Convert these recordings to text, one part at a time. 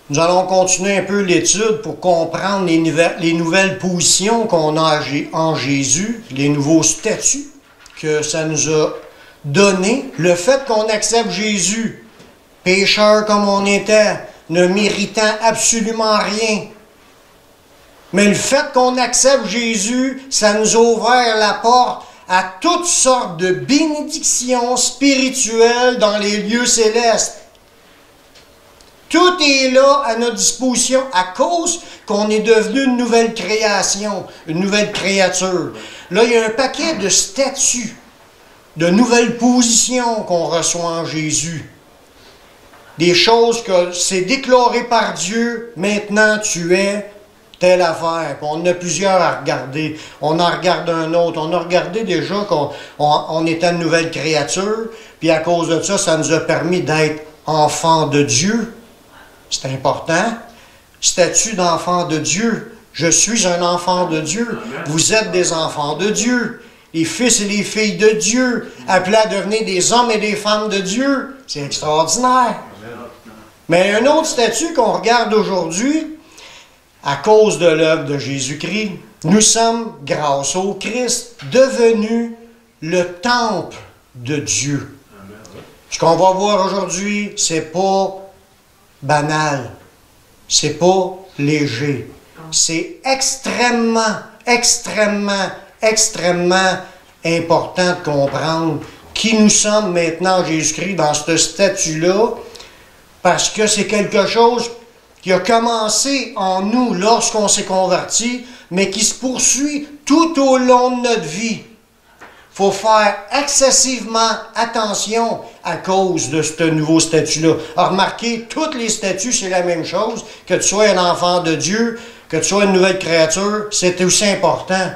Nous allons continuer un peu l'étude pour comprendre les nouvelles positions qu'on a en Jésus, les nouveaux statuts que ça nous a donnés. Le fait qu'on accepte Jésus, pécheur comme on était, ne méritant absolument rien. Mais le fait qu'on accepte Jésus, ça nous a ouvert la porte à toutes sortes de bénédictions spirituelles dans les lieux célestes. Tout est là à notre disposition à cause qu'on est devenu une nouvelle création, une nouvelle créature. Là, il y a un paquet de statuts, de nouvelles positions qu'on reçoit en Jésus. Des choses que c'est déclaré par Dieu, maintenant tu es telle affaire. Puis on en a plusieurs à regarder. On en regarde un autre. On a regardé déjà qu'on était une nouvelle créature, puis à cause de ça, ça nous a permis d'être enfants de Dieu. C'est important. Statut d'enfant de Dieu. Je suis un enfant de Dieu. Vous êtes des enfants de Dieu. Les fils et les filles de Dieu, appelés à devenir des hommes et des femmes de Dieu. C'est extraordinaire. Mais un autre statut qu'on regarde aujourd'hui, à cause de l'œuvre de Jésus-Christ, nous sommes, grâce au Christ, devenus le temple de Dieu. Ce qu'on va voir aujourd'hui, c'est pas banal, c'est pas léger. C'est extrêmement, extrêmement, extrêmement important de comprendre qui nous sommes maintenant en Jésus-Christ dans ce statut-là, parce que c'est quelque chose qui a commencé en nous lorsqu'on s'est converti, mais qui se poursuit tout au long de notre vie. Il faut faire excessivement attention à cause de ce nouveau statut-là. Remarquez, tous les statuts, c'est la même chose. Que tu sois un enfant de Dieu, que tu sois une nouvelle créature, c'est aussi important.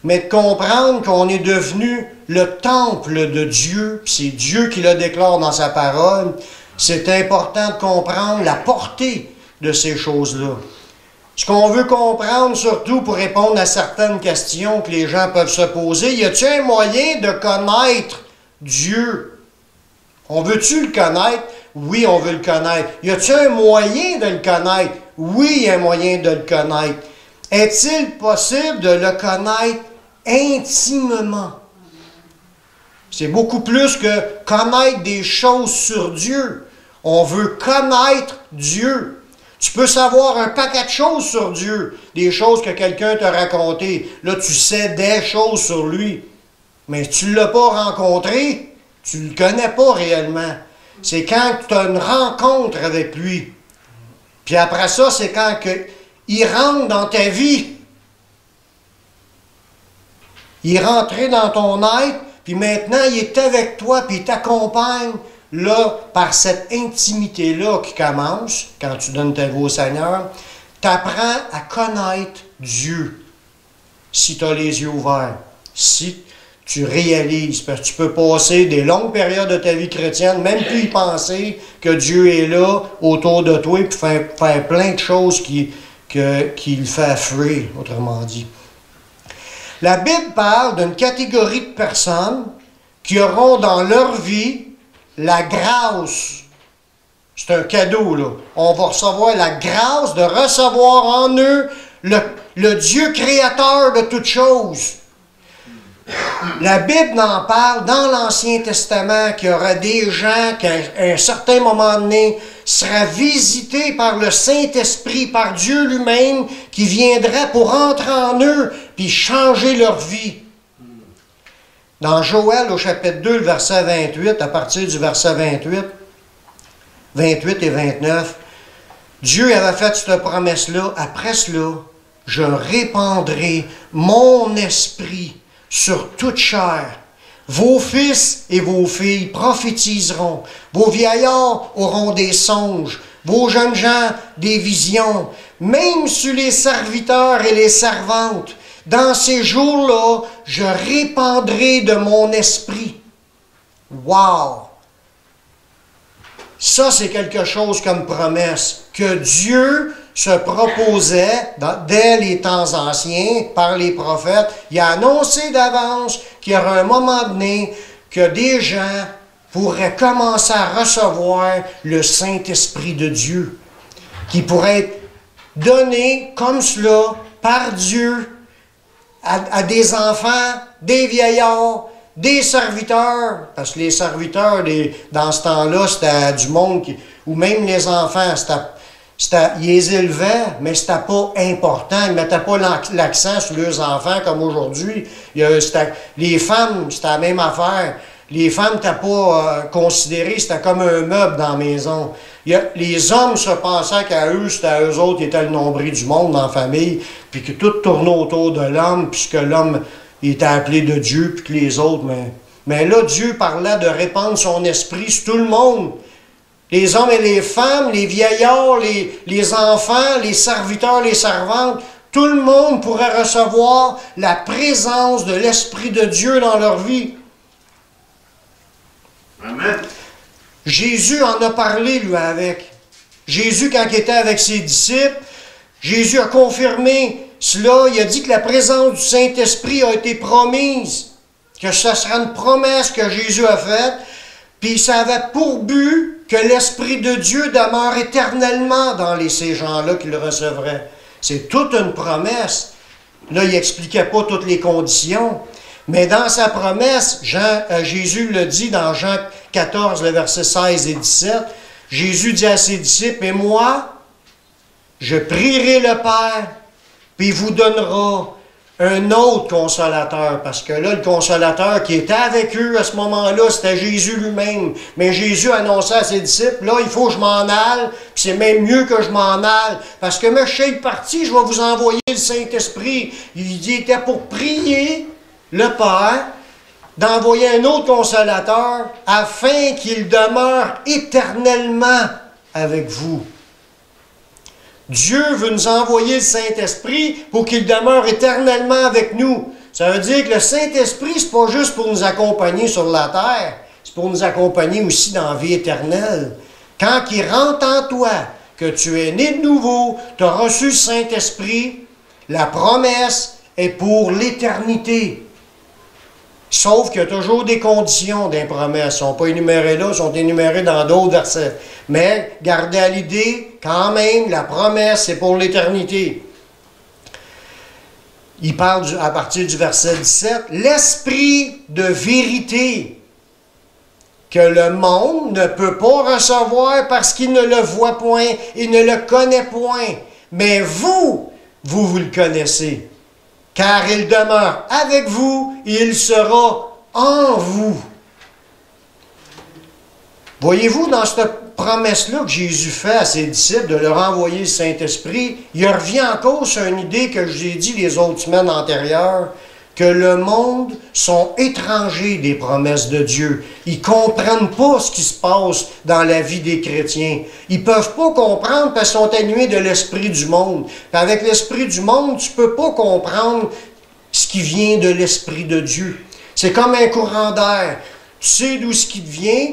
Mais de comprendre qu'on est devenu le temple de Dieu, c'est Dieu qui le déclare dans sa parole, c'est important de comprendre la portée de ces choses-là. Ce qu'on veut comprendre, surtout pour répondre à certaines questions que les gens peuvent se poser, y a-t-il un moyen de connaître Dieu? On veut-tu le connaître? Oui, on veut le connaître. Y a-t-il un moyen de le connaître? Oui, il y a un moyen de le connaître. Est-il possible de le connaître intimement? C'est beaucoup plus que connaître des choses sur Dieu. On veut connaître Dieu. Tu peux savoir un paquet de choses sur Dieu, des choses que quelqu'un t'a racontées. Là, tu sais des choses sur lui. Mais si tu ne l'as pas rencontré, tu ne le connais pas réellement. C'est quand tu as une rencontre avec lui. Puis après ça, c'est quand il rentre dans ta vie. Il est rentré dans ton être, puis maintenant, il est avec toi, puis il t'accompagne. Là, par cette intimité-là qui commence, quand tu donnes ta vie au Seigneur, tu apprends à connaître Dieu, si tu as les yeux ouverts, si tu réalises, parce que tu peux passer des longues périodes de ta vie chrétienne, même plus y penser que Dieu est là, autour de toi, puis faire plein de choses qui le fait fuir, autrement dit. La Bible parle d'une catégorie de personnes qui auront dans leur vie la grâce. C'est un cadeau, là. On va recevoir la grâce de recevoir en eux le Dieu créateur de toutes choses. La Bible en parle dans l'Ancien Testament qu'il y aura des gens qui, à un certain moment donné, sera visité par le Saint-Esprit, par Dieu lui-même, qui viendrait pour entrer en eux puis changer leur vie. Dans Joël, au chapitre 2, le verset 28, à partir du verset 28 et 29, Dieu avait fait cette promesse-là. Après cela, je répandrai mon esprit sur toute chair. Vos fils et vos filles prophétiseront. Vos vieillards auront des songes. Vos jeunes gens des visions. Même sur les serviteurs et les servantes. Dans ces jours-là, je répandrai de mon esprit. Wow! Ça, c'est quelque chose comme promesse que Dieu se proposait dès les temps anciens par les prophètes. Il a annoncé d'avance qu'il y aura un moment donné que des gens pourraient commencer à recevoir le Saint-Esprit de Dieu. qui pourrait être donné comme cela par Dieu à des enfants, des vieillards, des serviteurs, parce que les serviteurs, dans ce temps-là, c'était du monde, ou même les enfants, ils les élevaient, mais c'était pas important. Ils ne mettaient pas l'accent sur leurs enfants comme aujourd'hui. Les femmes, c'était la même affaire. Les femmes n'étaient pas considérées, c'était comme un meuble dans la maison. Les hommes se pensaient qu'à eux, c'était à eux autres qui étaient le nombril du monde dans la famille, puis que tout tournait autour de l'homme, puisque l'homme était appelé de Dieu, puis que les autres... Mais là, Dieu parlait de répandre son esprit sur tout le monde. Les hommes et les femmes, les vieillards, les enfants, les serviteurs, les servantes, tout le monde pourrait recevoir la présence de l'Esprit de Dieu dans leur vie. Amen. Jésus en a parlé, lui, avec. Jésus, quand il était avec ses disciples, Jésus a confirmé cela. Il a dit que la présence du Saint-Esprit a été promise, que ce sera une promesse que Jésus a faite, puis ça avait pour but que l'Esprit de Dieu demeure éternellement dans ces gens-là qui le recevraient. C'est toute une promesse. Là, il n'expliquait pas toutes les conditions. Mais dans sa promesse, Jésus le dit dans Jean 14, le verset 16 et 17, Jésus dit à ses disciples, « Et moi, je prierai le Père, puis il vous donnera un autre consolateur. » Parce que là, le consolateur qui était avec eux à ce moment-là, c'était Jésus lui-même. Mais Jésus annonçait à ses disciples, « Là, il faut que je m'en aille, puis c'est même mieux que je m'en aille. Parce que moi, je suis parti, je vais vous envoyer le Saint-Esprit. » Il était pour prier le Père d'envoyer un autre consolateur afin qu'il demeure éternellement avec vous. Dieu veut nous envoyer le Saint-Esprit pour qu'il demeure éternellement avec nous. Ça veut dire que le Saint-Esprit, ce n'est pas juste pour nous accompagner sur la terre, c'est pour nous accompagner aussi dans la vie éternelle. Quand il rentre en toi, que tu es né de nouveau, tu as reçu le Saint-Esprit, la promesse est pour l'éternité. Sauf qu'il y a toujours des conditions des promesses. Elles ne sont pas énumérées là, elles sont énumérées dans d'autres versets. Mais gardez à l'idée, quand même, la promesse, c'est pour l'éternité. Il parle à partir du verset 17, « L'esprit de vérité que le monde ne peut pas recevoir parce qu'il ne le voit point, il ne le connaît point. Mais vous le connaissez. Car il demeure avec vous et il sera en vous. » Voyez-vous, dans cette promesse-là que Jésus fait à ses disciples de leur envoyer le Saint-Esprit, il revient en cause sur une idée que je vous ai dit les autres semaines antérieures, que le monde sont étrangers des promesses de Dieu. Ils ne comprennent pas ce qui se passe dans la vie des chrétiens. Ils ne peuvent pas comprendre parce qu'ils sont animés de l'esprit du monde. Puis avec l'esprit du monde, tu ne peux pas comprendre ce qui vient de l'esprit de Dieu. C'est comme un courant d'air. Tu sais d'où ce qui te vient,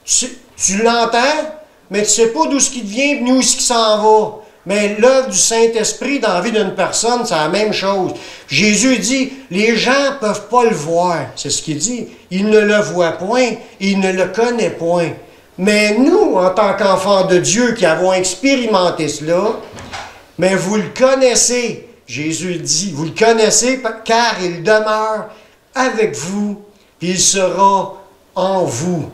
tu l'entends, mais tu ne sais pas d'où ce qui te vient ni où ce qui s'en va. Mais l'œuvre du Saint-Esprit dans la vie d'une personne, c'est la même chose. Jésus dit, les gens ne peuvent pas le voir. C'est ce qu'il dit. Ils ne le voient point, ils ne le connaissent point. Mais nous, en tant qu'enfants de Dieu qui avons expérimenté cela, mais vous le connaissez. Jésus dit, vous le connaissez car il demeure avec vous, et il sera en vous.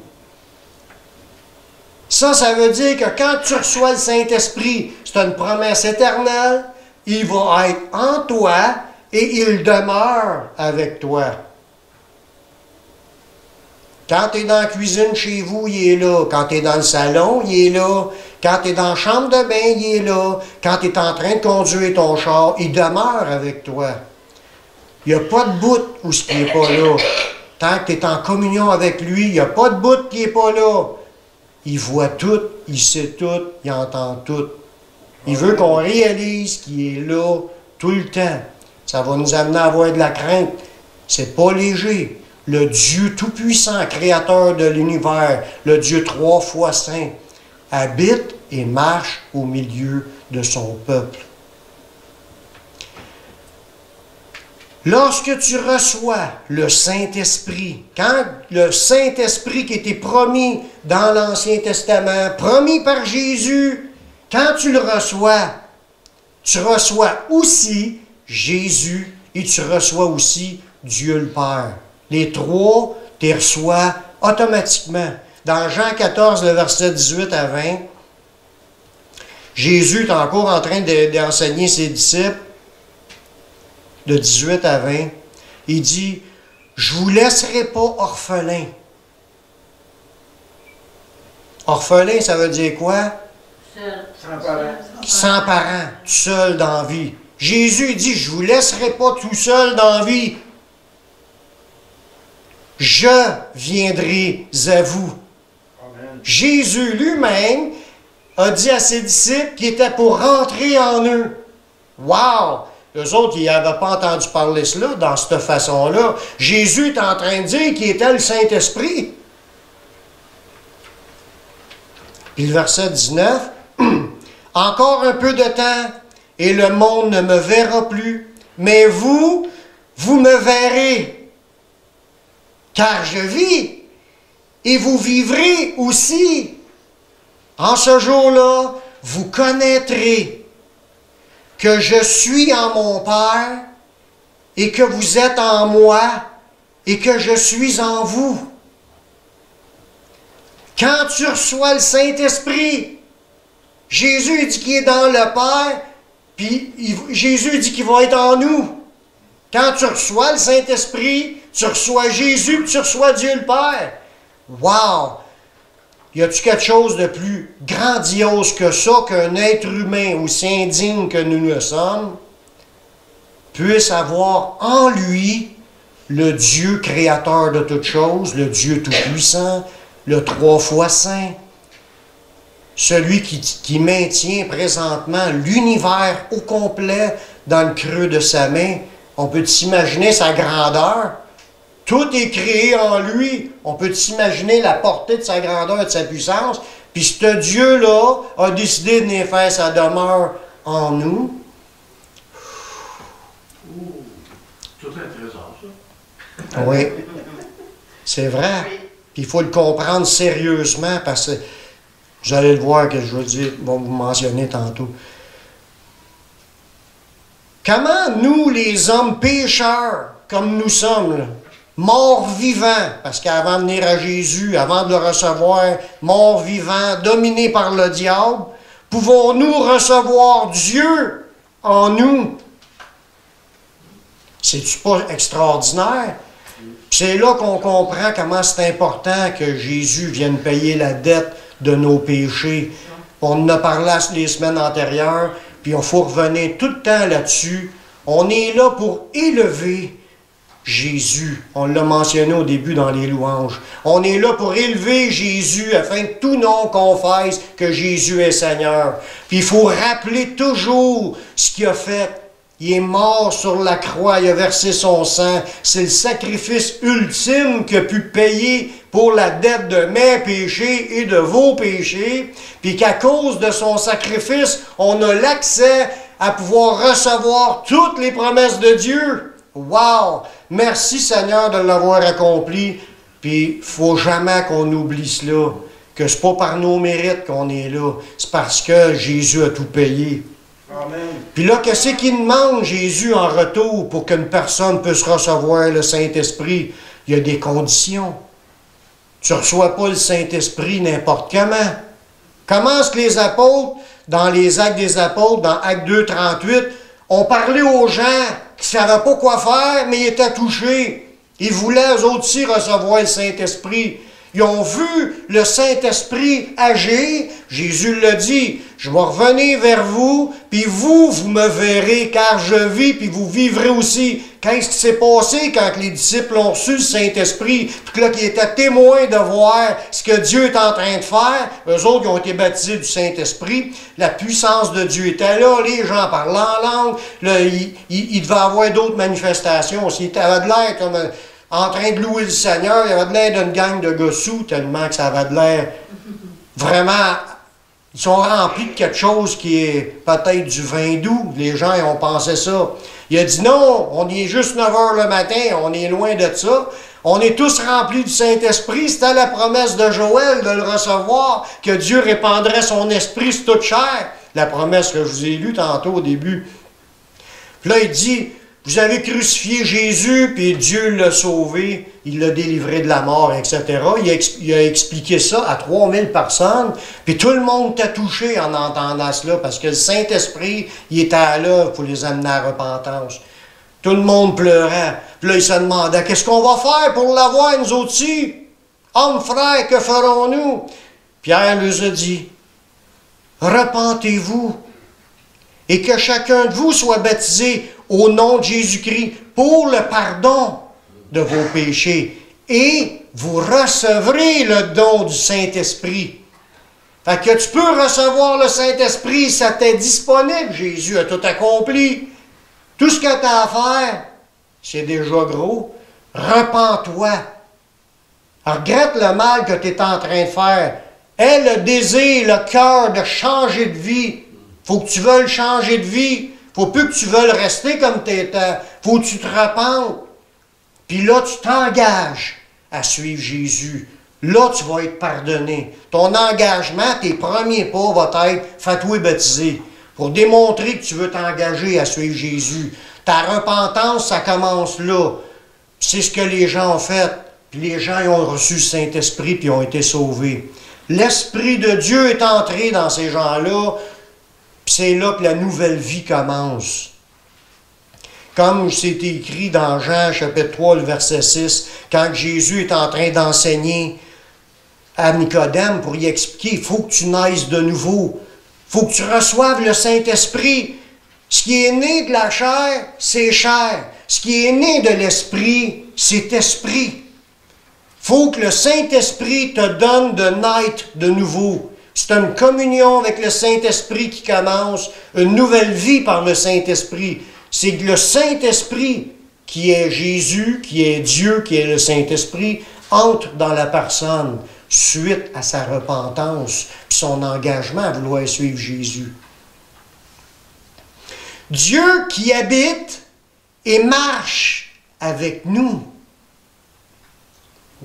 Ça veut dire que quand tu reçois le Saint-Esprit, c'est une promesse éternelle, il va être en toi et il demeure avec toi. Quand tu es dans la cuisine chez vous, il est là. Quand tu es dans le salon, il est là. Quand tu es dans la chambre de bain, il est là. Quand tu es en train de conduire ton char, il demeure avec toi. Il n'y a pas de bout où ce qui n'est pas là. Tant que tu es en communion avec lui, il n'y a pas de bout qui n'est pas là. Il voit tout, il sait tout, il entend tout. Il veut qu'on réalise qu'il est là tout le temps. Ça va nous amener à avoir de la crainte. C'est pas léger. Le Dieu Tout-Puissant, Créateur de l'univers, le Dieu 3 fois saint, habite et marche au milieu de son peuple. Lorsque tu reçois le Saint-Esprit, quand le Saint-Esprit qui était promis dans l'Ancien Testament, promis par Jésus, quand tu le reçois, tu reçois aussi Jésus et tu reçois aussi Dieu le Père. Les trois, tu les reçois automatiquement. Dans Jean 14, le verset 18 à 20, Jésus est encore en train d'enseigner ses disciples, de 18 à 20. Il dit, « Je ne vous laisserai pas orphelin. » Orphelin, ça veut dire quoi? Seul. Sans parents. Sans parents, seul dans la vie. Jésus dit, je ne vous laisserai pas tout seul dans la vie. Je viendrai à vous. Amen. Jésus lui-même a dit à ses disciples qu'il était pour rentrer en eux. Wow! Eux autres, ils n'avaient pas entendu parler cela dans cette façon-là. Jésus est en train de dire qu'il était le Saint-Esprit. Puis le verset 19, « Encore un peu de temps, et le monde ne me verra plus, mais vous, vous me verrez, car je vis, et vous vivrez aussi. En ce jour-là, vous connaîtrez que je suis en mon Père, et que vous êtes en moi, et que je suis en vous. » Quand tu reçois le Saint-Esprit, Jésus dit qu'il est dans le Père, puis Jésus dit qu'il va être en nous. Quand tu reçois le Saint-Esprit, tu reçois Jésus, puis tu reçois Dieu le Père. Wow! Y a-t-il quelque chose de plus grandiose que ça, qu'un être humain aussi indigne que nous le sommes, puisse avoir en lui le Dieu créateur de toutes choses, le Dieu tout-puissant, le 3 fois saint, celui qui maintient présentement l'univers au complet dans le creux de sa main. On peut s'imaginer sa grandeur. Tout est créé en lui. On peut s'imaginer la portée de sa grandeur et de sa puissance. Puis ce Dieu-là a décidé de venir faire sa demeure en nous. Tout un trésor, ça. Oui, c'est vrai. Puis il faut le comprendre sérieusement parce que vous allez le voir que je veux dire, bon, vous mentionner tantôt. Comment nous, les hommes pécheurs, comme nous sommes, là, morts vivants, parce qu'avant de venir à Jésus, avant de le recevoir, morts vivants, dominés par le diable, pouvons-nous recevoir Dieu en nous? C'est-tu pas extraordinaire? C'est là qu'on comprend comment c'est important que Jésus vienne payer la dette de nos péchés. On en a parlé les semaines antérieures, puis il faut revenir tout le temps là-dessus. On est là pour élever Jésus. On l'a mentionné au début dans les louanges. On est là pour élever Jésus afin que tout nom confesse que Jésus est Seigneur. Puis il faut rappeler toujours ce qu'il a fait. Il est mort sur la croix, il a versé son sang. C'est le sacrifice ultime qu'il a pu payer pour la dette de mes péchés et de vos péchés. Puis qu'à cause de son sacrifice, on a l'accès à pouvoir recevoir toutes les promesses de Dieu. Wow! Merci Seigneur de l'avoir accompli. Puis il ne faut jamais qu'on oublie cela. Que ce n'est pas par nos mérites qu'on est là. C'est parce que Jésus a tout payé. Amen. Puis là, qu'est-ce qu'il demande Jésus en retour pour qu'une personne puisse recevoir le Saint-Esprit? Il y a des conditions. Tu ne reçois pas le Saint-Esprit n'importe comment. Comment est-ce que les apôtres, dans les Actes des apôtres, dans Actes 2, 38, ont parlé aux gens qui ne savaient pas quoi faire, mais ils étaient touchés. Ils voulaient, eux autres aussi, recevoir le Saint-Esprit. Ils ont vu le Saint-Esprit agir. Jésus l'a dit, « Je vais revenir vers vous, puis vous, vous me verrez, car je vis, puis vous vivrez aussi. » Qu'est-ce qui s'est passé quand les disciples ont reçu le Saint-Esprit, puis là, qu'ils étaient témoins de voir ce que Dieu est en train de faire? Eux autres, ils ont été baptisés du Saint-Esprit. La puissance de Dieu était là, les gens parlaient en langue. Là, il devait y avoir d'autres manifestations aussi. Il avait de l'air comme en train de louer le Seigneur. Il avait de l'air d'une gang de gossous, tellement que ça avait de l'air vraiment... Ils sont remplis de quelque chose qui est peut-être du vin doux. Les gens ils ont pensé ça. Il a dit non, on y est juste 9 heures le matin, on est loin de ça. On est tous remplis du Saint-Esprit. C'était la promesse de Joël de le recevoir, que Dieu répandrait son esprit sur toute chair. la promesse que je vous ai lue tantôt au début. Puis là, il dit, vous avez crucifié Jésus, puis Dieu l'a sauvé, il l'a délivré de la mort, etc. Il a expliqué ça à 3000 personnes, puis tout le monde t'a touché en entendant cela, parce que le Saint-Esprit, il était là pour les amener à la repentance. Tout le monde pleurait. Puis là, il se demandait, qu'est-ce qu'on va faire pour l'avoir, nous aussi? Hommes, frères, que ferons-nous? Pierre leur a dit, repentez-vous, et que chacun de vous soit baptisé au nom de Jésus-Christ pour le pardon de vos péchés, et vous recevrez le don du Saint-Esprit. Fait que tu peux recevoir le Saint-Esprit, ça t'est disponible. Jésus a tout accompli. Tout ce que tu as à faire, c'est déjà gros. Repens-toi. Regrette le mal que tu es en train de faire. Aie le désir, le cœur de changer de vie. Faut que tu veuilles changer de vie. Faut plus que tu veuilles rester comme tu étais. Faut que tu te repentes. Puis là, tu t'engages à suivre Jésus. Là, tu vas être pardonné. Ton engagement, tes premiers pas vont être « fais-toi baptiser » pour démontrer que tu veux t'engager à suivre Jésus. Ta repentance, ça commence là. C'est ce que les gens ont fait. Puis les gens ils ont reçu le Saint-Esprit puis ont été sauvés. L'Esprit de Dieu est entré dans ces gens-là. Puis c'est là que la nouvelle vie commence. Comme c'est écrit dans Jean chapitre 3, le verset 6, quand Jésus est en train d'enseigner à Nicodème pour y expliquer, il faut que tu naisses de nouveau. Il faut que tu reçoives le Saint-Esprit. Ce qui est né de la chair, c'est chair. Ce qui est né de l'Esprit, c'est esprit. Il faut que le Saint-Esprit te donne de naître de nouveau. C'est une communion avec le Saint-Esprit qui commence, une nouvelle vie par le Saint-Esprit. C'est le Saint-Esprit qui est Jésus, qui est Dieu, qui est le Saint-Esprit, entre dans la personne suite à sa repentance puis son engagement à vouloir suivre Jésus. Dieu qui habite et marche avec nous.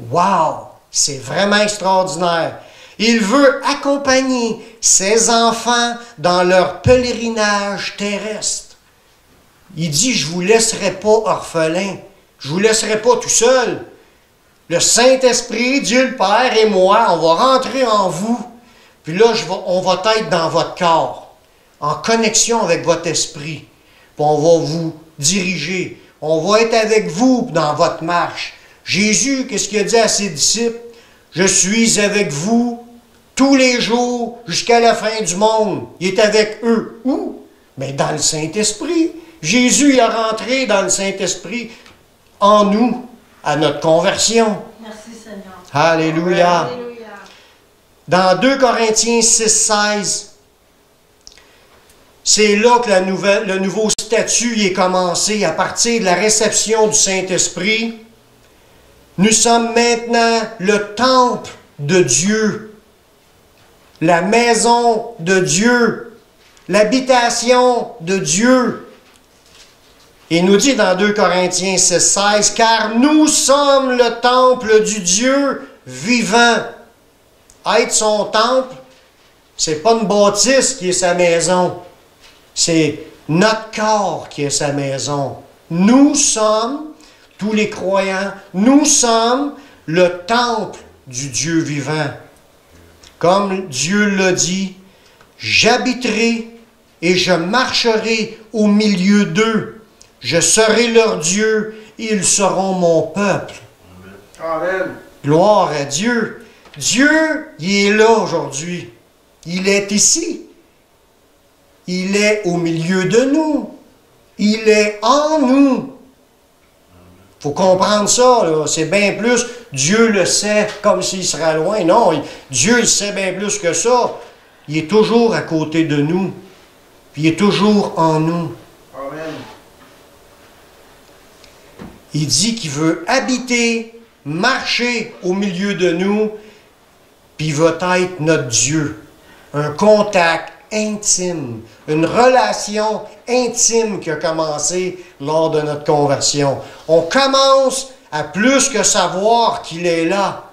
Wow! C'est vraiment extraordinaire. Il veut accompagner ses enfants dans leur pèlerinage terrestre. Il dit, je ne vous laisserai pas orphelin. Je ne vous laisserai pas tout seul. Le Saint-Esprit, Dieu le Père et moi, on va rentrer en vous. Puis là, on va être dans votre corps, en connexion avec votre esprit. Puis on va vous diriger. On va être avec vous dans votre marche. Jésus, qu'est-ce qu'il a dit à ses disciples? Je suis avec vous tous les jours jusqu'à la fin du monde. Il est avec eux. Où? Mais dans le Saint-Esprit. Jésus est rentré dans le Saint-Esprit en nous, à notre conversion. Merci Seigneur. Alléluia. Alléluia. Dans 2 Corinthiens 6,16, c'est là que le nouveau statut est commencé à partir de la réception du Saint-Esprit. Nous sommes maintenant le temple de Dieu, la maison de Dieu, l'habitation de Dieu. Il nous dit dans 2 Corinthiens 6,16, « Car nous sommes le temple du Dieu vivant. » Être son temple, c'est pas une bâtisse qui est sa maison. C'est notre corps qui est sa maison. Nous sommes, tous les croyants, nous sommes le temple du Dieu vivant. Comme Dieu l'a dit, « J'habiterai et je marcherai au milieu d'eux. Je serai leur Dieu, et ils seront mon peuple. » Amen. Gloire à Dieu. Dieu, il est là aujourd'hui. Il est ici. Il est au milieu de nous. Il est en nous. Il faut comprendre ça, là. C'est bien plus. Dieu le sait comme s'il serait loin. Non, Dieu il sait bien plus que ça. Il est toujours à côté de nous. Puis il est toujours en nous. Amen. Il dit qu'il veut habiter, marcher au milieu de nous, puis il veut être notre Dieu. Un contact intime, une relation intime qui a commencé lors de notre conversion. On commence à plus que savoir qu'il est là.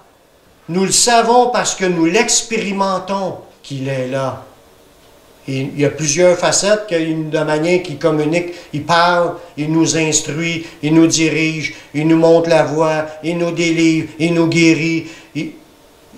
Nous le savons parce que nous l'expérimentons qu'il est là. il y a plusieurs facettes de manière qu'il communique. Il parle, il nous instruit, il nous dirige, il nous montre la voie, il nous délivre, il nous guérit,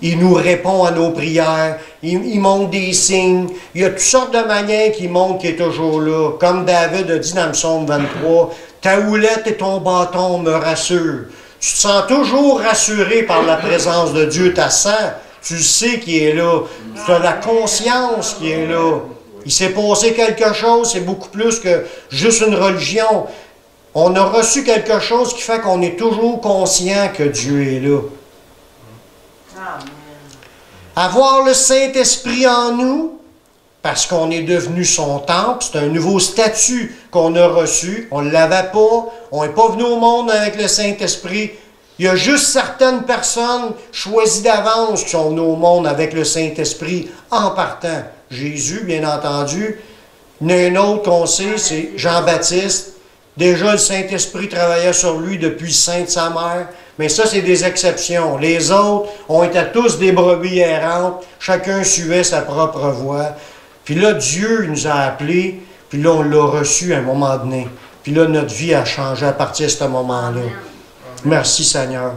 il nous répond à nos prières, il montre des signes. Il y a toutes sortes de manières qu'il montre qu'il est toujours là. Comme David a dit dans le psaume 23, « Ta houlette et ton bâton me rassurent. » Tu te sens toujours rassuré par la présence de Dieu. Tu sens, tu sais qu'il est là. Tu as la conscience qu'il est là. Il s'est passé quelque chose, c'est beaucoup plus que juste une religion. On a reçu quelque chose qui fait qu'on est toujours conscient que Dieu est là. Amen. Avoir le Saint-Esprit en nous, parce qu'on est devenu son temple, c'est un nouveau statut qu'on a reçu. On ne l'avait pas, on n'est pas venu au monde avec le Saint-Esprit. Il y a juste certaines personnes choisies d'avance qui sont venues au monde avec le Saint-Esprit en partant. Jésus, bien entendu. Il y en a un autre qu'on sait, c'est Jean-Baptiste. Déjà, le Saint-Esprit travaillait sur lui depuis le sein de sa mère. Mais ça, c'est des exceptions. Les autres, on était tous des brebis errantes. Chacun suivait sa propre voie. Puis là, Dieu nous a appelés. Puis là, on l'a reçu à un moment donné. Puis là, notre vie a changé à partir de ce moment-là. Merci, Seigneur.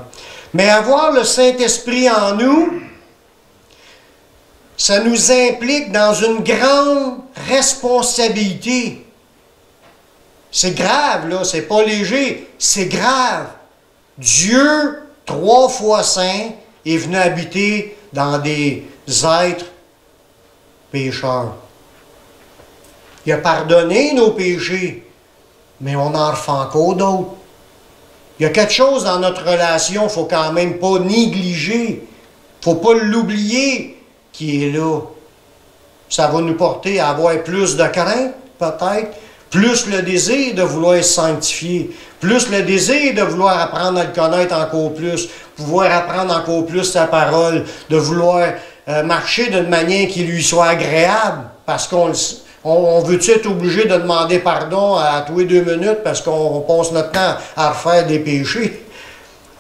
Mais avoir le Saint-Esprit en nous, ça nous implique dans une grande responsabilité. C'est grave, là. C'est pas léger. C'est grave. Dieu, 3 fois saint, est venu habiter dans des êtres pécheurs. Il a pardonné nos péchés, mais on en refait encore d'autres. Il y a quelque chose dans notre relation, il ne faut quand même pas négliger. Il ne faut pas l'oublier qui est là. Ça va nous porter à avoir plus de crainte, peut-être, plus le désir de vouloir se sanctifier, plus le désir de vouloir apprendre à le connaître encore plus, pouvoir apprendre encore plus sa parole, de vouloir marcher d'une manière qui lui soit agréable, parce on veut-tu être obligé de demander pardon à tous les 2 minutes parce qu'on passe notre temps à refaire des péchés?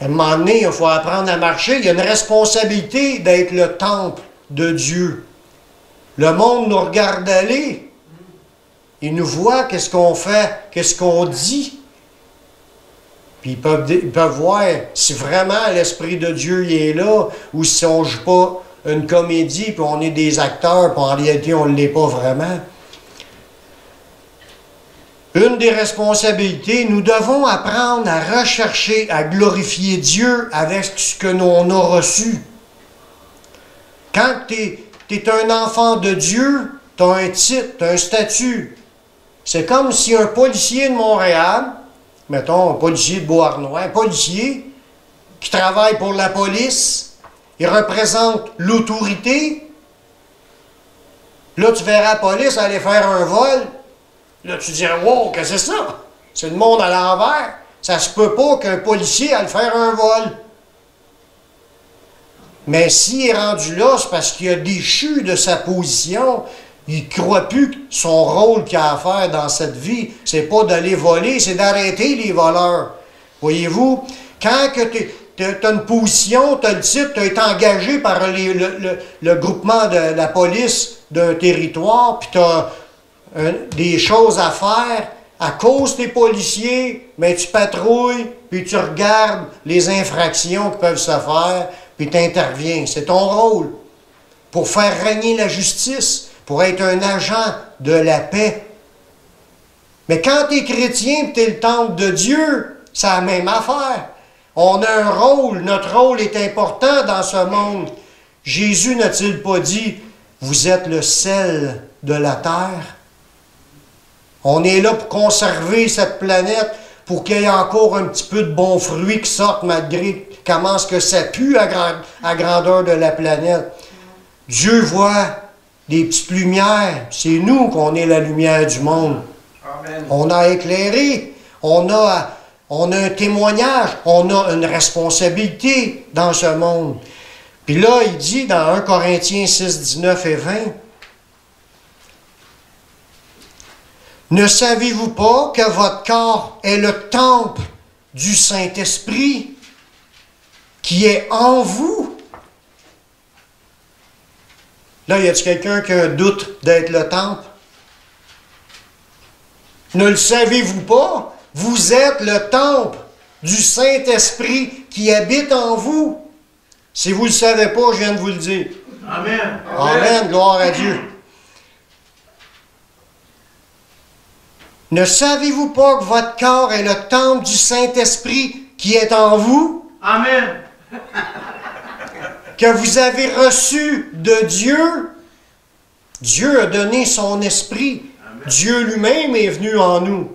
À un moment donné, il faut apprendre à marcher. Il y a une responsabilité d'être le temple de Dieu. Le monde nous regarde aller. Il nous voit, qu'est-ce qu'on fait, qu'est-ce qu'on dit. Puis ils peuvent voir si vraiment l'Esprit de Dieu y est là ou si on ne joue pas une comédie puis on est des acteurs puis en réalité on ne l'est pas vraiment. Une des responsabilités, nous devons apprendre à rechercher, à glorifier Dieu avec ce que l'on a reçu. Quand tu es un enfant de Dieu, tu as un titre, tu as un statut. C'est comme si un policier de Montréal, mettons un policier de Beauharnois, un policier qui travaille pour la police, il représente l'autorité. Là, tu verras la police aller faire un vol. Là, tu dirais, wow, qu'est-ce que c'est ça? C'est le monde à l'envers. Ça se peut pas qu'un policier aille faire un vol. Mais s'il est rendu là, c'est parce qu'il a déchu de sa position. Il ne croit plus que son rôle qu'il a à faire dans cette vie, c'est pas d'aller voler, c'est d'arrêter les voleurs. Voyez-vous, quand tu as une position, tu as le titre, tu as été engagé par le groupement de la police d'un territoire, puis tu as des choses à faire à cause des policiers, mais tu patrouilles, puis tu regardes les infractions qui peuvent se faire, puis tu interviens. C'est ton rôle pour faire régner la justice, pour être un agent de la paix. Mais quand tu es chrétien et tu es le temple de Dieu, c'est la même affaire. On a un rôle, notre rôle est important dans ce monde. Jésus n'a-t-il pas dit, vous êtes le sel de la terre? On est là pour conserver cette planète, pour qu'il y ait encore un petit peu de bons fruits qui sortent malgré comment est-ce que ça pue à grandeur de la planète. Dieu voit des petites lumières. C'est nous qu'on est la lumière du monde. Amen. On a éclairé. On a un témoignage. On a une responsabilité dans ce monde. Puis là, il dit dans 1 Corinthiens 6, 19 et 20, ne savez-vous pas que votre corps est le temple du Saint-Esprit qui est en vous? Là, y a-t-il quelqu'un qui a un doute d'être le temple? Ne le savez-vous pas? Vous êtes le temple du Saint-Esprit qui habite en vous. Si vous ne le savez pas, je viens de vous le dire. Amen. Amen, gloire à Dieu. Ne savez-vous pas que votre corps est le temple du Saint-Esprit qui est en vous? Amen. Que vous avez reçu de Dieu? Dieu a donné son esprit. Amen. Dieu lui-même est venu en nous.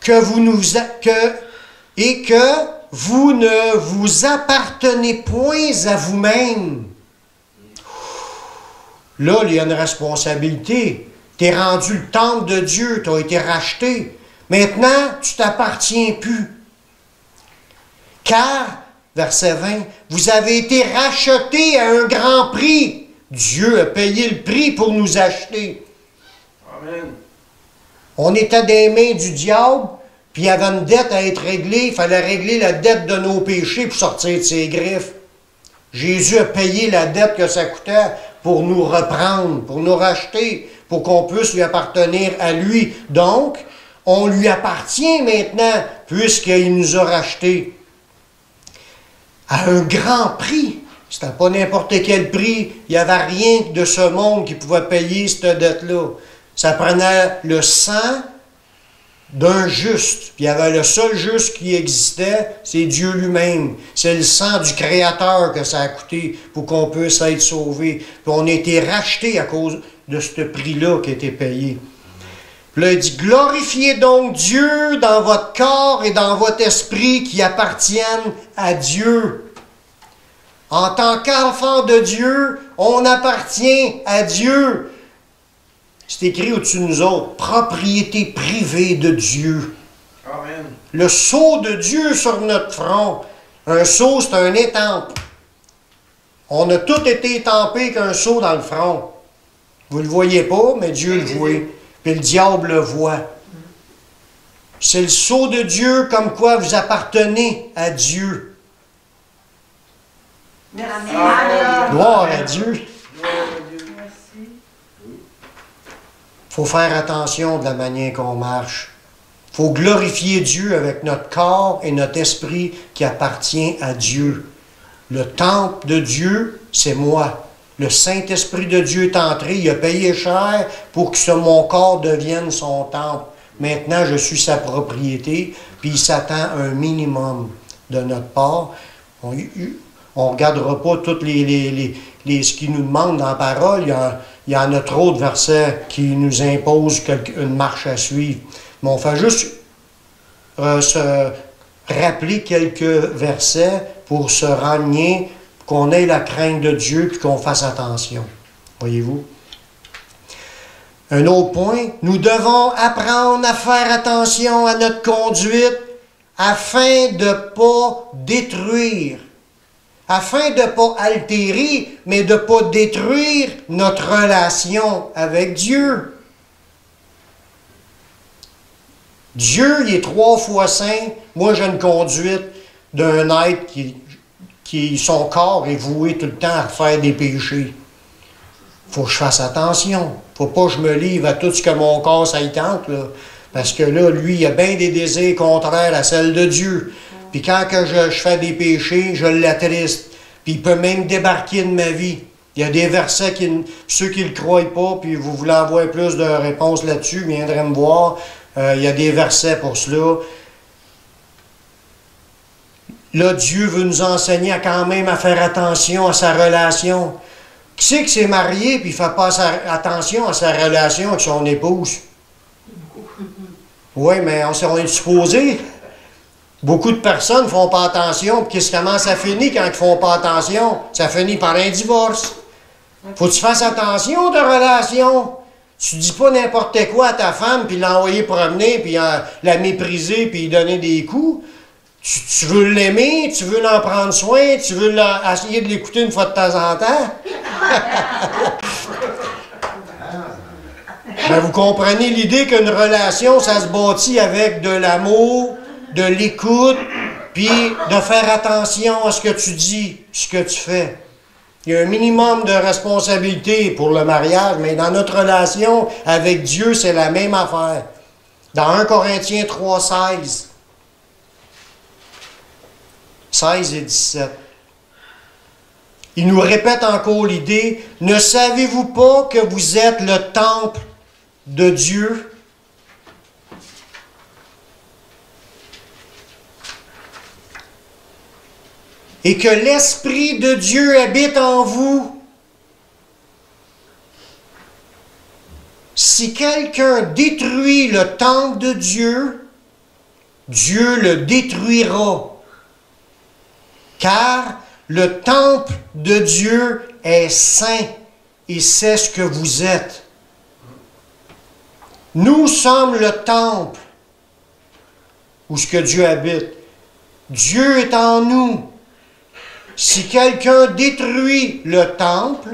Que vous ne vous appartenez point à vous-même. Là, il y a une responsabilité. Tu es rendu le temple de Dieu, tu as été racheté. Maintenant, tu t'appartiens plus. Car, verset 20, vous avez été rachetés à un grand prix. Dieu a payé le prix pour nous acheter. Amen. On était des mains du diable, puis il y avait une dette à être réglée. Il fallait régler la dette de nos péchés pour sortir de ses griffes. Jésus a payé la dette que ça coûtait pour nous reprendre, pour nous racheter, pour qu'on puisse lui appartenir à lui. Donc, on lui appartient maintenant, puisqu'il nous a rachetés à un grand prix. C'était pas n'importe quel prix. Il n'y avait rien de ce monde qui pouvait payer cette dette-là. Ça prenait le sang d'un juste. Puis il y avait le seul juste qui existait, c'est Dieu lui-même. C'est le sang du Créateur que ça a coûté pour qu'on puisse être sauvé. Puis on a été rachetés à cause de ce prix-là qui a été payé. Puis là, il dit, glorifiez donc Dieu dans votre corps et dans votre esprit qui appartiennent à Dieu. En tant qu'enfant de Dieu, on appartient à Dieu. C'est écrit au-dessus de nous autres, propriété privée de Dieu. Amen. Le sceau de Dieu sur notre front. Un sceau, c'est un étampe. On a tous été étampés qu'un sceau dans le front. Vous ne le voyez pas, mais Dieu le voit. Puis le diable le voit. C'est le sceau de Dieu comme quoi vous appartenez à Dieu. Merci. Gloire à Dieu. Merci. Il faut faire attention de la manière qu'on marche. Il faut glorifier Dieu avec notre corps et notre esprit qui appartient à Dieu. Le temple de Dieu, c'est moi. Le Saint-Esprit de Dieu est entré, il a payé cher pour que mon corps devienne son temple. Maintenant, je suis sa propriété, puis il s'attend un minimum de notre part. On ne regardera pas tous ce qu'il nous demande dans la parole. Il y en a trop de versets qui nous imposent une marche à suivre. Mais on fait juste se rappeler quelques versets pour se renier, qu'on ait la crainte de Dieu et qu'on fasse attention. Voyez-vous? Un autre point, nous devons apprendre à faire attention à notre conduite afin de ne pas détruire, afin de ne pas altérer, mais de ne pas détruire notre relation avec Dieu. Dieu, il est 3 fois saint. Moi, j'ai une conduite d'un être qui son corps est voué tout le temps à faire des péchés. Il faut que je fasse attention. Il ne faut pas que je me livre à tout ce que mon corps ça y tente, là. Parce que là, lui, il a bien des désirs contraires à celle de Dieu. Puis quand que je fais des péchés, je l'attriste. Puis il peut même débarquer de ma vie. Il y a des versets, ceux qui ne le croient pas, puis vous voulez avoir plus de réponses là-dessus, viendrez me voir. Il y a des versets pour cela. Là, Dieu veut nous enseigner quand même à faire attention à sa relation. Qui c'est qui s'est marié puis il ne fait pas attention à sa relation avec son épouse? Oui, mais on est supposé. Beaucoup de personnes ne font pas attention. Puis comment ça finit quand ils ne font pas attention? Ça finit par un divorce. Faut que tu fasses attention de relation. Tu dis pas n'importe quoi à ta femme, puis l'envoyer promener, puis la mépriser, puis lui donner des coups. Tu veux l'aimer, tu veux l'en prendre soin, tu veux essayer de l'écouter une fois de temps en temps. Ben, vous comprenez l'idée qu'une relation, ça se bâtit avec de l'amour, de l'écoute, puis de faire attention à ce que tu dis, ce que tu fais. Il y a un minimum de responsabilité pour le mariage, mais dans notre relation avec Dieu, c'est la même affaire. Dans 1 Corinthiens 3, 16 et 17. Il nous répète encore l'idée, « Ne savez-vous pas que vous êtes le temple de Dieu? » Et que l'Esprit de Dieu habite en vous. Si quelqu'un détruit le temple de Dieu, Dieu le détruira. Car le temple de Dieu est saint et c'est ce que vous êtes. Nous sommes le temple où ce que Dieu habite. Dieu est en nous. Si quelqu'un détruit le temple,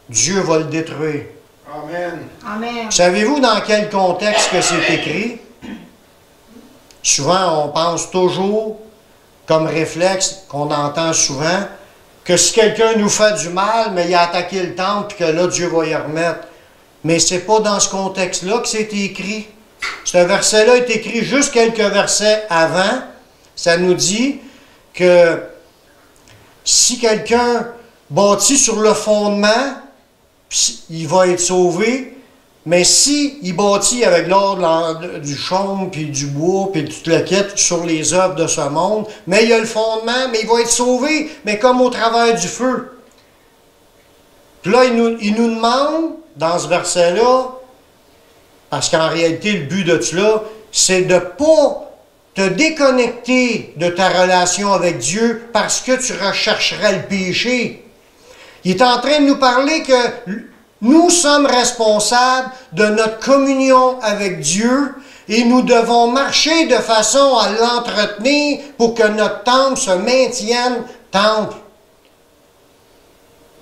Dieu va le détruire. Amen. Amen. Savez-vous dans quel contexte que c'est écrit? Souvent, on pense toujours, comme réflexe qu'on entend souvent, que si quelqu'un nous fait du mal, mais il a attaqué le temple, puis que là, Dieu va y remettre. Mais ce n'est pas dans ce contexte-là que c'est écrit. Ce verset-là est écrit juste quelques versets avant. Ça nous dit que si quelqu'un bâtit sur le fondement, il va être sauvé. Mais si il bâtit avec l'or, du chaume, puis du bois, puis toute la quête sur les œuvres de ce monde, mais il y a le fondement, mais il va être sauvé, mais comme au travers du feu. Puis là, il nous demande, dans ce verset-là, parce qu'en réalité, le but de cela, c'est de ne pas te déconnecter de ta relation avec Dieu parce que tu rechercherais le péché. Il est en train de nous parler que nous sommes responsables de notre communion avec Dieu et nous devons marcher de façon à l'entretenir pour que notre temple se maintienne temple.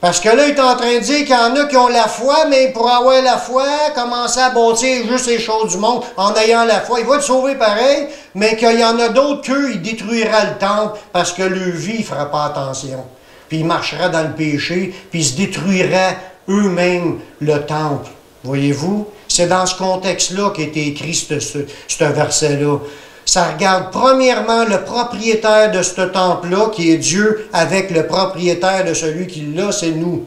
Parce que là, il est en train de dire qu'il y en a qui ont la foi, mais pour avoir la foi, commencer à bâtir juste les choses du monde en ayant la foi. Il va être sauvé pareil, mais qu'il y en a d'autres qu'eux, ils détruiraient le temple parce que leur vie ne ferait pas attention. Puis ils marcheraient dans le péché, puis ils se détruiraient eux-mêmes le temple. Voyez-vous? C'est dans ce contexte-là qu'a été écrit ce verset-là. Ça regarde premièrement le propriétaire de ce temple-là, qui est Dieu, avec le propriétaire de celui qui l'a, c'est nous.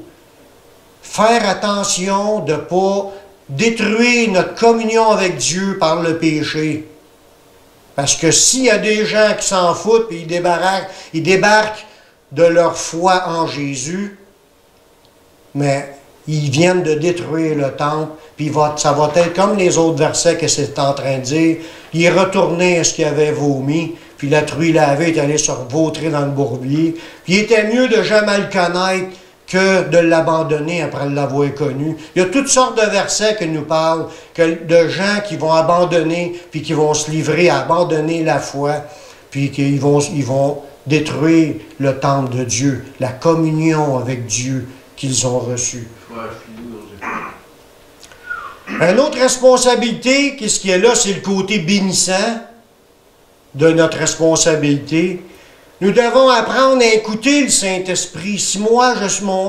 Faire attention de ne pas détruire notre communion avec Dieu par le péché. Parce que s'il y a des gens qui s'en foutent, puis ils débarquent de leur foi en Jésus, mais ils viennent de détruire le temple, puis ça va être comme les autres versets que c'est en train de dire. Il est retourné à ce qu'il avait vomi, puis la truie lavée est allée se vautrer dans le bourbier. Puis il était mieux de jamais le connaître que de l'abandonner après l'avoir connu. Il y a toutes sortes de versets qui nous parlent de gens qui vont abandonner, puis qui vont se livrer à abandonner la foi, puis qu'ils vont détruire le temple de Dieu, la communion avec Dieu qu'ils ont reçue. Une autre responsabilité, qu'est-ce qui est là, c'est le côté bénissant de notre responsabilité. Nous devons apprendre à écouter le Saint-Esprit. Si moi,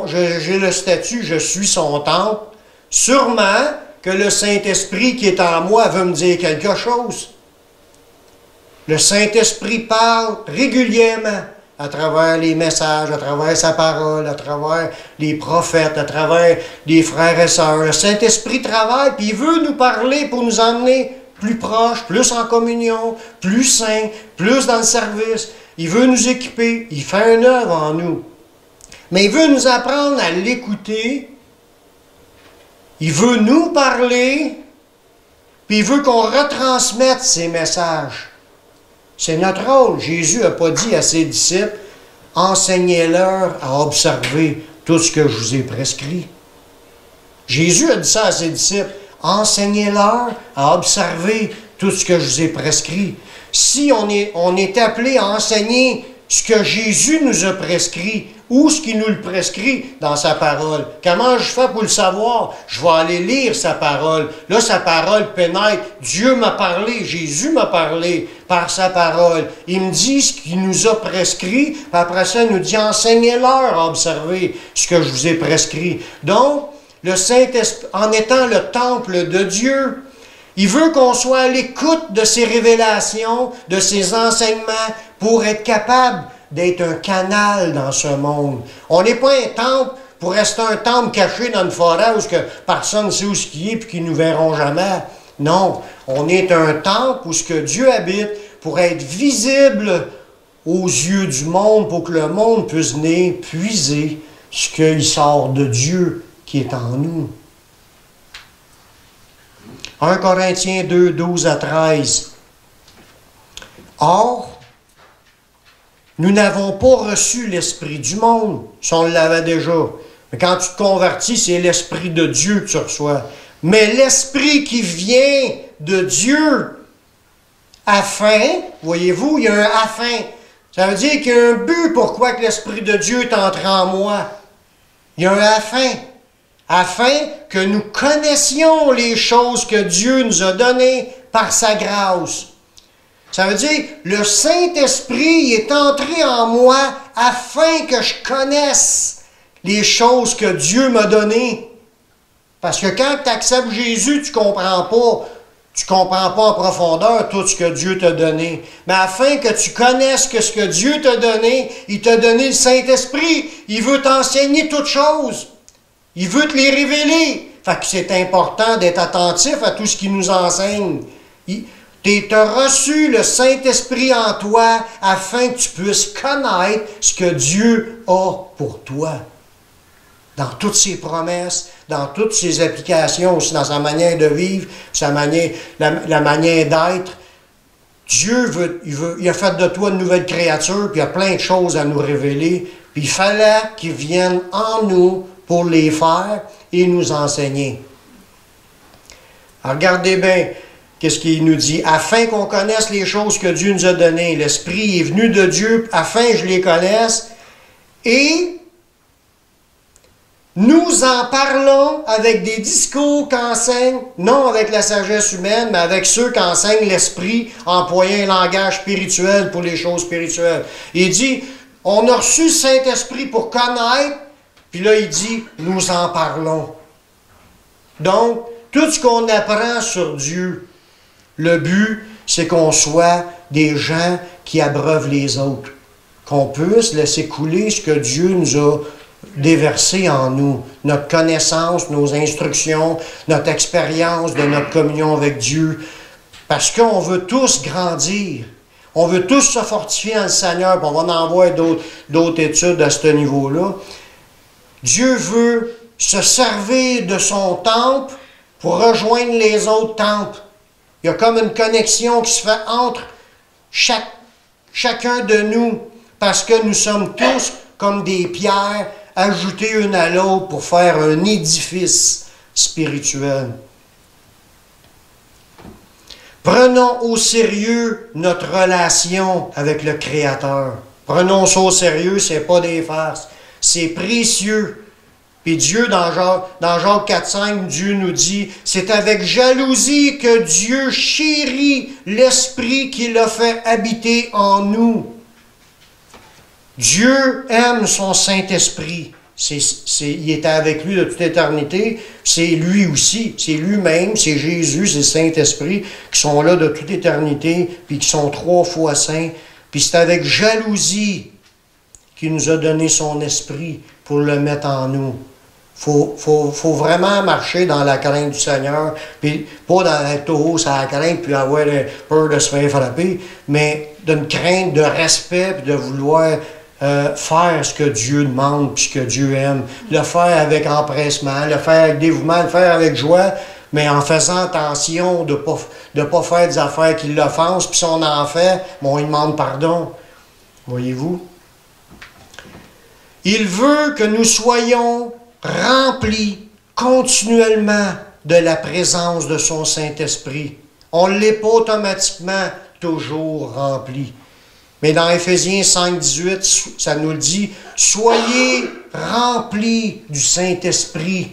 j'ai le statut, je suis son temple, sûrement que le Saint-Esprit qui est en moi veut me dire quelque chose. Le Saint-Esprit parle régulièrement à travers les messages, à travers sa parole, à travers les prophètes, à travers les frères et sœurs. Le Saint-Esprit travaille, puis il veut nous parler pour nous emmener plus proches, plus en communion, plus saints, plus dans le service. Il veut nous équiper, il fait une œuvre en nous. Mais il veut nous apprendre à l'écouter, il veut nous parler, puis il veut qu'on retransmette ses messages. C'est notre rôle. Jésus n'a pas dit à ses disciples, « Enseignez-leur à observer tout ce que je vous ai prescrit. » Jésus a dit ça à ses disciples, « Enseignez-leur à observer tout ce que je vous ai prescrit. » Si on est appelé à enseigner ce que Jésus nous a prescrit, ou ce qu'il nous le prescrit dans sa parole. Comment je fais pour le savoir? Je vais aller lire sa parole. Là, sa parole pénètre. Dieu m'a parlé, Jésus m'a parlé par sa parole. Il me dit ce qu'il nous a prescrit, puis après ça, il nous dit, enseignez-leur à observer ce que je vous ai prescrit. Donc, le Saint-Esprit, en étant le temple de Dieu, il veut qu'on soit à l'écoute de ses révélations, de ses enseignements, pour être capable d'être un canal dans ce monde. On n'est pas un temple pour rester un temple caché dans une forêt où que personne ne sait où ce qui est et qu'ils ne nous verront jamais. Non, on est un temple où ce que Dieu habite pour être visible aux yeux du monde, pour que le monde puisse venir puiser ce qu'il sort de Dieu qui est en nous. 1 Corinthiens 2, 12 à 13. Or, nous n'avons pas reçu l'Esprit du monde, si on l'avait déjà. Mais quand tu te convertis, c'est l'Esprit de Dieu que tu reçois. Mais l'Esprit qui vient de Dieu, afin, voyez-vous, il y a un afin. Ça veut dire qu'il y a un but pourquoi que l'Esprit de Dieu est entré en moi. Il y a un afin. Afin que nous connaissions les choses que Dieu nous a données par sa grâce. Ça veut dire, le Saint-Esprit est entré en moi afin que je connaisse les choses que Dieu m'a données. Parce que quand tu acceptes Jésus, tu ne comprends pas. Tu ne comprends pas en profondeur tout ce que Dieu t'a donné. Mais afin que tu connaisses que ce que Dieu t'a donné, il t'a donné le Saint-Esprit. Il veut t'enseigner toutes choses. Il veut te les révéler. Fait que c'est important d'être attentif à tout ce qu'il nous enseigne. Tu as reçu le Saint-Esprit en toi afin que tu puisses connaître ce que Dieu a pour toi. Dans toutes ses promesses, dans toutes ses applications, aussi dans sa manière de vivre, la manière d'être. Dieu il a fait de toi une nouvelle créature, puis il y a plein de choses à nous révéler. Puis il fallait qu'il vienne en nous pour les faire et nous enseigner. Alors regardez bien. Qu'est-ce qu'il nous dit? Afin qu'on connaisse les choses que Dieu nous a données. L'Esprit est venu de Dieu afin que je les connaisse. Et nous en parlons avec des discours qu'enseignent, non avec la sagesse humaine, mais avec ceux qu'enseigne l'Esprit, employant un langage spirituel pour les choses spirituelles. Il dit, on a reçu le Saint-Esprit pour connaître, puis là il dit, nous en parlons. Donc, tout ce qu'on apprend sur Dieu, le but, c'est qu'on soit des gens qui abreuvent les autres. Qu'on puisse laisser couler ce que Dieu nous a déversé en nous. Notre connaissance, nos instructions, notre expérience de notre communion avec Dieu. Parce qu'on veut tous grandir. On veut tous se fortifier dans le Seigneur. Puis on va en voir d'autres études à ce niveau-là. Dieu veut se servir de son temple pour rejoindre les autres temples. Il y a comme une connexion qui se fait entre chacun de nous, parce que nous sommes tous comme des pierres ajoutées une à l'autre pour faire un édifice spirituel. Prenons au sérieux notre relation avec le Créateur. Prenons ça au sérieux, ce n'est pas des farces. C'est précieux. Puis Dieu, dans Jacques 4,5, Dieu nous dit, c'est avec jalousie que Dieu chérit l'Esprit qu'il a fait habiter en nous. Dieu aime son Saint-Esprit. Il était avec lui de toute éternité. C'est lui aussi, c'est lui-même, c'est Jésus, c'est le Saint-Esprit qui sont là de toute éternité, puis qui sont 3 fois saints. Puis c'est avec jalousie qu'il nous a donné son Esprit pour le mettre en nous. Faut vraiment marcher dans la crainte du Seigneur, puis pas dans être haut sur la crainte, puis avoir peur de se faire frapper, mais d'une crainte, de respect, puis de vouloir faire ce que Dieu demande, puis ce que Dieu aime. Le faire avec empressement, le faire avec dévouement, le faire avec joie, mais en faisant attention de pas faire des affaires qui l'offensent, puis si on en fait, bon, il demande pardon. Voyez-vous? Il veut que nous soyons remplis continuellement de la présence de son Saint-Esprit. On ne l'est pas automatiquement toujours rempli. Mais dans Éphésiens 5, 18, ça nous le dit, « Soyez remplis du Saint-Esprit. »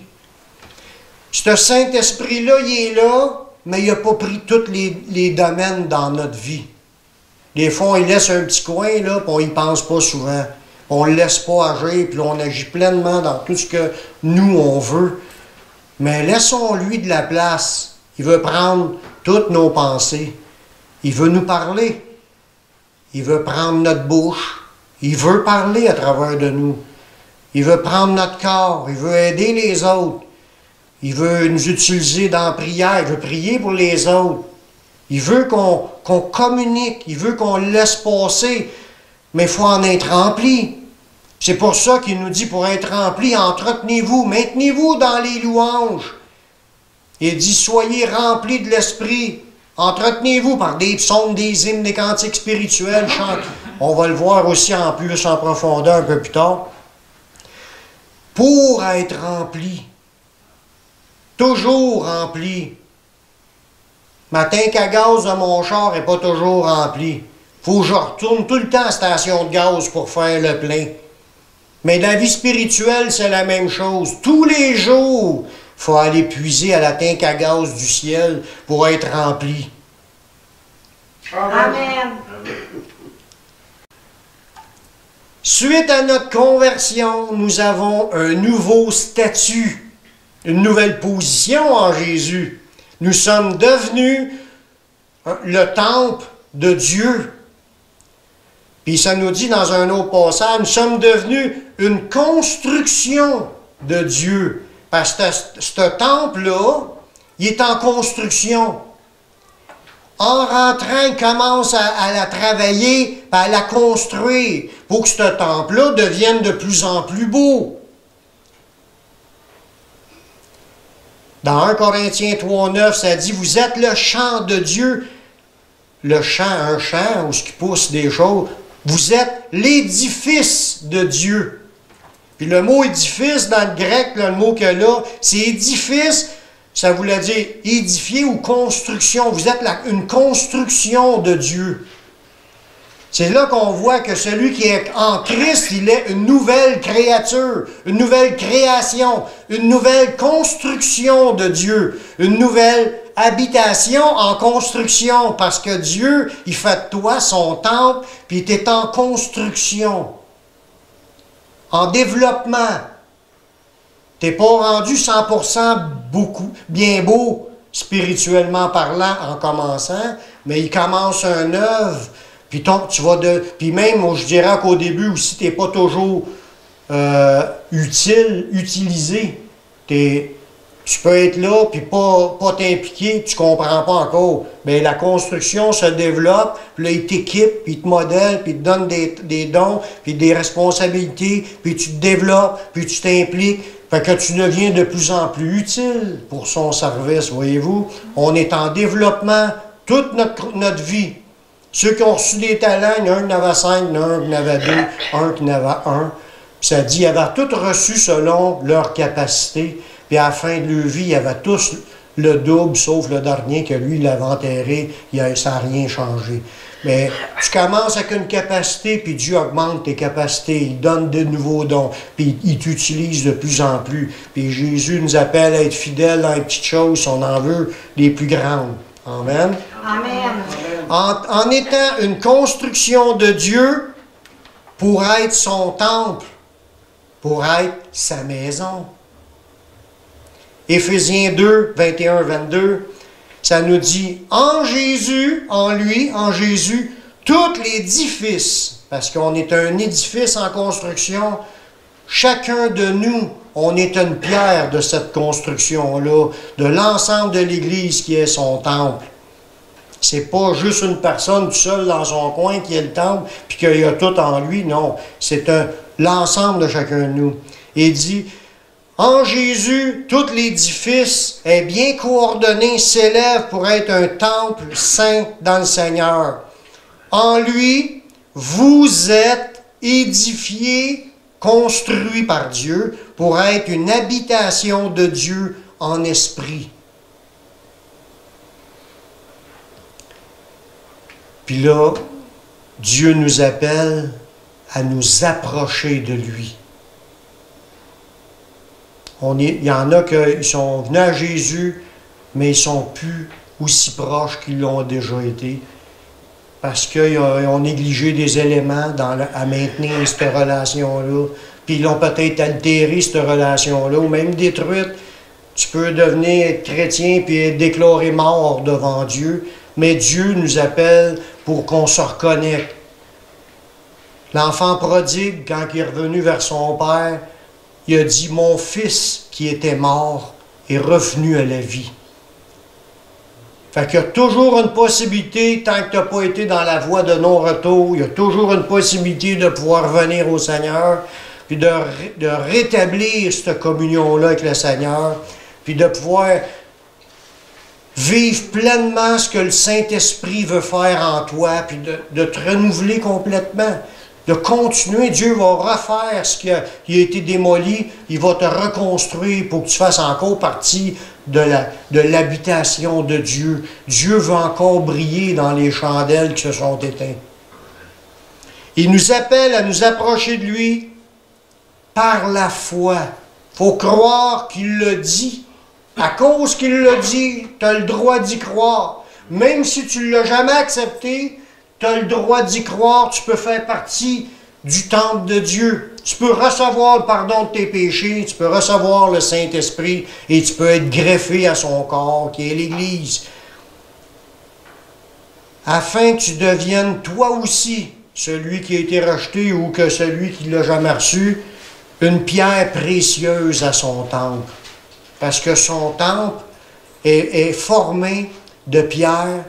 Ce Saint-Esprit-là, il est là, mais il n'a pas pris tous les domaines dans notre vie. Des fois, il laisse un petit coin, là, puis on n'y pense pas souvent. On ne le laisse pas agir, puis on agit pleinement dans tout ce que nous, on veut. Mais laissons-lui de la place. Il veut prendre toutes nos pensées. Il veut nous parler. Il veut prendre notre bouche. Il veut parler à travers de nous. Il veut prendre notre corps. Il veut aider les autres. Il veut nous utiliser dans la prière. Il veut prier pour les autres. Il veut qu'on communique. Il veut qu'on le laisse passer. Mais il faut en être rempli. C'est pour ça qu'il nous dit, pour être rempli, entretenez-vous, maintenez-vous dans les louanges. Il dit, soyez remplis de l'Esprit. Entretenez-vous par des psaumes, des hymnes, des cantiques spirituels. On va le voir aussi en plus en profondeur un peu plus tard. Pour être rempli. Toujours rempli. Ma tank à gaz de mon char n'est pas toujours rempli. Faut que je retourne tout le temps à la station de gaz pour faire le plein. Mais dans la vie spirituelle, c'est la même chose. Tous les jours, il faut aller puiser à la tank à gaz du ciel pour être rempli. Amen. Suite à notre conversion, nous avons un nouveau statut, une nouvelle position en Jésus. Nous sommes devenus le temple de Dieu. Puis ça nous dit dans un autre passage, nous sommes devenus une construction de Dieu. Parce que ce temple-là, il est en construction. En rentrant, il commence à la travailler, à la construire, pour que ce temple-là devienne de plus en plus beau. Dans 1 Corinthiens 3,9, ça dit, vous êtes le champ de Dieu. Le champ, un champ où ce qui pousse des choses. Vous êtes l'édifice de Dieu. Puis le mot édifice, dans le grec, là, le mot qu'il y a là, c'est édifice, ça voulait dire édifier ou construction. Vous êtes une construction de Dieu. C'est là qu'on voit que celui qui est en Christ, il est une nouvelle créature, une nouvelle création, une nouvelle construction de Dieu, une nouvelle habitation en construction, parce que Dieu, il fait de toi son temple, puis tu es en construction, en développement. Tu n'es pas rendu 100% bien beau, spirituellement parlant, en commençant, mais il commence un œuvre. Puis même, je dirais qu'au début aussi, tu n'es pas toujours utilisé. Tu peux être là, puis pas t'impliquer, tu ne comprends pas encore. Mais la construction se développe, puis là, il t'équipe, puis il te modèle, puis il te donne des dons, puis des responsabilités, puis tu te développes, puis tu t'impliques. Fait que tu deviens de plus en plus utile pour son service, voyez-vous. On est en développement toute notre vie. Ceux qui ont reçu des talents, il y en a un qui en avait 5, il y en a un qui en avait 2, un qui en avait 1. Puis ça dit, ils avaient tous reçu selon leur capacité. Puis à la fin de leur vie, ils avaient tous le double, sauf le dernier que lui, il l'avait enterré, ça n'a rien changé. Mais tu commences avec une capacité, puis Dieu augmente tes capacités, il donne de nouveaux dons, puis il t'utilise de plus en plus. Puis Jésus nous appelle à être fidèles dans les petites choses, on en veut les plus grandes. Amen. Amen. En étant une construction de Dieu pour être son temple, pour être sa maison. Éphésiens 2, 21-22, ça nous dit, en Jésus, en lui, en Jésus, tout l'édifice, parce qu'on est un édifice en construction, chacun de nous, on est une pierre de cette construction-là, de l'ensemble de l'Église qui est son temple. C'est pas juste une personne tout seul dans son coin qui est le temple, puis qu'il y a tout en lui, non. C'est l'ensemble de chacun de nous. Il dit, en Jésus, tout l'édifice est bien coordonné, s'élève pour être un temple saint dans le Seigneur. En lui, vous êtes édifiés, construits par Dieu, pour être une habitation de Dieu en esprit. Puis là, Dieu nous appelle à nous approcher de lui. Il y en a qui sont venus à Jésus, mais ils ne sont plus aussi proches qu'ils l'ont déjà été, parce qu'ils ont négligé des éléments à maintenir cette relation-là, puis ils l'ont peut-être altéré, cette relation-là, ou même détruite. Tu peux devenir chrétien puis être déclaré mort devant Dieu, mais Dieu nous appelle pour qu'on se reconnecte. L'enfant prodigue, quand il est revenu vers son père, il a dit « Mon fils qui était mort est revenu à la vie ». Fait qu'il y a toujours une possibilité, tant que tu n'as pas été dans la voie de non-retour, il y a toujours une possibilité de pouvoir revenir au Seigneur, puis de rétablir cette communion-là avec le Seigneur, puis de pouvoir vivre pleinement ce que le Saint-Esprit veut faire en toi, puis de te renouveler complètement. De continuer, Dieu va refaire ce qui a été démoli, il va te reconstruire pour que tu fasses encore partie de l'habitation de Dieu. Dieu veut encore briller dans les chandelles qui se sont éteintes. Il nous appelle à nous approcher de lui par la foi. Il faut croire qu'il l'a dit. À cause qu'il l'a dit, tu as le droit d'y croire. Même si tu ne l'as jamais accepté, tu as le droit d'y croire, tu peux faire partie du temple de Dieu. Tu peux recevoir le pardon de tes péchés, tu peux recevoir le Saint-Esprit et tu peux être greffé à son corps, qui est l'Église. Afin que tu deviennes toi aussi, celui qui a été rejeté ou que celui qui ne l'a jamais reçu, une pierre précieuse à son temple. Parce que son temple est formé de pierres.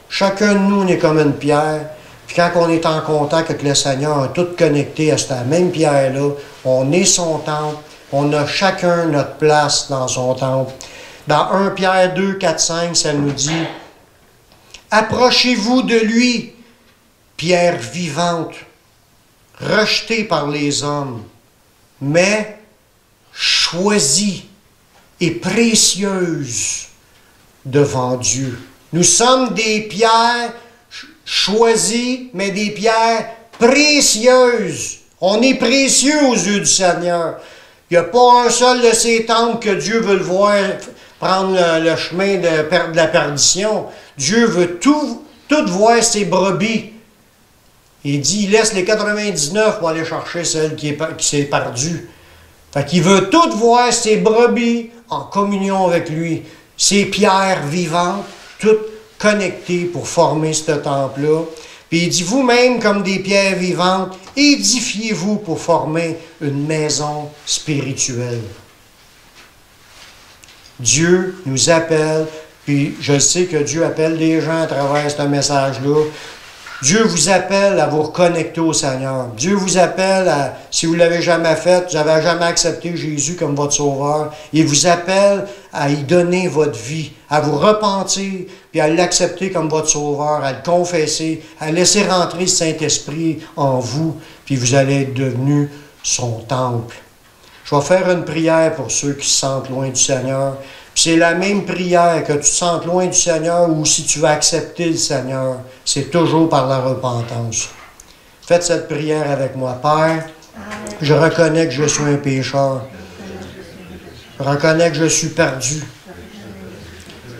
Chacun de nous, on est comme une pierre. Puis quand on est en contact avec le Seigneur, on est tous connectés à cette même pierre-là. On est son temple. On a chacun notre place dans son temple. Dans 1 Pierre 2, 4, 5, ça nous dit « Approchez-vous de lui, pierre vivante, rejetée par les hommes, mais choisie et précieuse devant Dieu. » Nous sommes des pierres choisies, mais des pierres précieuses. On est précieux aux yeux du Seigneur. Il n'y a pas un seul de ces temples que Dieu veut le voir prendre le chemin de la perdition. Dieu veut tout voir ses brebis. Il dit, il laisse les 99 pour aller chercher celle qui s'est perdue. Fait qu'il veut tout voir ses brebis en communion avec lui. Ces pierres vivantes, toutes connectées pour former ce temple-là. Puis il dit, vous-même, comme des pierres vivantes, édifiez-vous pour former une maison spirituelle. Dieu nous appelle, puis je sais que Dieu appelle des gens à travers ce message-là. Dieu vous appelle à vous reconnecter au Seigneur. Dieu vous appelle à, si vous ne l'avez jamais fait, vous n'avez jamais accepté Jésus comme votre sauveur, il vous appelle à y donner votre vie, à vous repentir, puis à l'accepter comme votre sauveur, à le confesser, à laisser rentrer le Saint-Esprit en vous, puis vous allez être devenu son temple. Je vais faire une prière pour ceux qui se sentent loin du Seigneur. C'est la même prière que tu te sentes loin du Seigneur ou si tu veux accepter le Seigneur. C'est toujours par la repentance. Faites cette prière avec moi. Père, je reconnais que je suis un pécheur. Je reconnais que je suis perdu.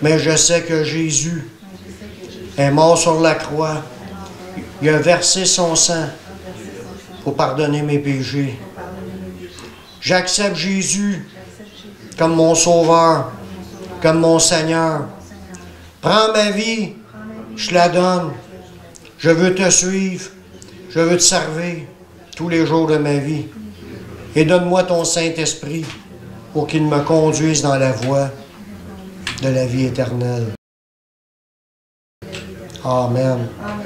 Mais je sais que Jésus est mort sur la croix. Il a versé son sang pour pardonner mes péchés. J'accepte Jésus comme mon sauveur, comme mon Seigneur. Prends ma vie, je la donne. Je veux te suivre, je veux te servir tous les jours de ma vie. Et donne-moi ton Saint-Esprit pour qu'il me conduise dans la voie de la vie éternelle. Amen.